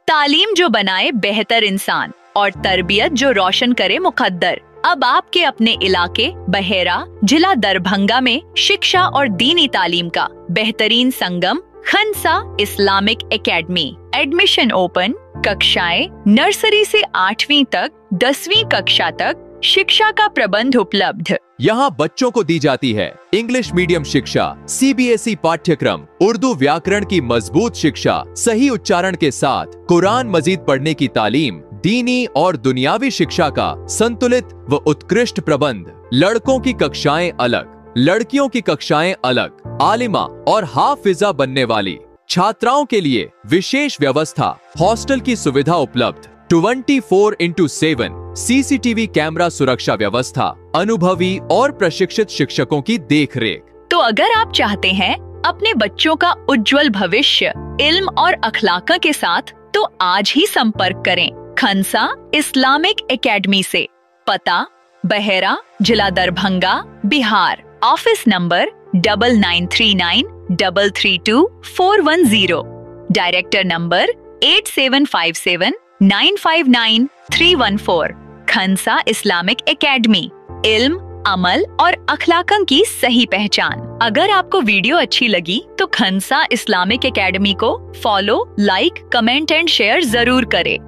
तालीम जो बनाए बेहतर इंसान और तरबियत जो रोशन करे मुकद्दर। अब आपके अपने इलाके बहेरा जिला दरभंगा में शिक्षा और दीनी तालीम का बेहतरीन संगम Khansa Islamic academy. Admission open. कक्षाएं नर्सरी से 8वीं तक, 10वीं कक्षा तक शिक्षा का प्रबंध उपलब्ध। यहाँ बच्चों को दी जाती है इंग्लिश मीडियम शिक्षा, सीबीएसई पाठ्यक्रम, उर्दू व्याकरण की मजबूत शिक्षा, सही उच्चारण के साथ कुरान मजीद पढ़ने की तालीम, दीनी और दुनियावी शिक्षा का संतुलित व उत्कृष्ट प्रबंध। लड़कों की कक्षाएं अलग, लड़कियों की कक्षाएं अलग। आलिमा और हाफिजा बनने वाली छात्राओं के लिए विशेष व्यवस्था। हॉस्टल की सुविधा उपलब्ध। 24x7 सीसीटीवी कैमरा सुरक्षा व्यवस्था। अनुभवी और प्रशिक्षित शिक्षकों की देखरेख। तो अगर आप चाहते हैं अपने बच्चों का उज्जवल भविष्य इल्म और अखलाक के साथ, तो आज ही संपर्क करें खनसा इस्लामिक एकेडमी से। पता बहेरा जिला Darbhanga Bihar. Office number 9939332410। Director number 8757959314। Khansa Islamic academy, इल्म, अमल और अखलाकन की सही पहचान। अगर आपको वीडियो अच्छी लगी तो खनसा इस्लामिक एकेडमी को follow, like, comment and share जरूर करें।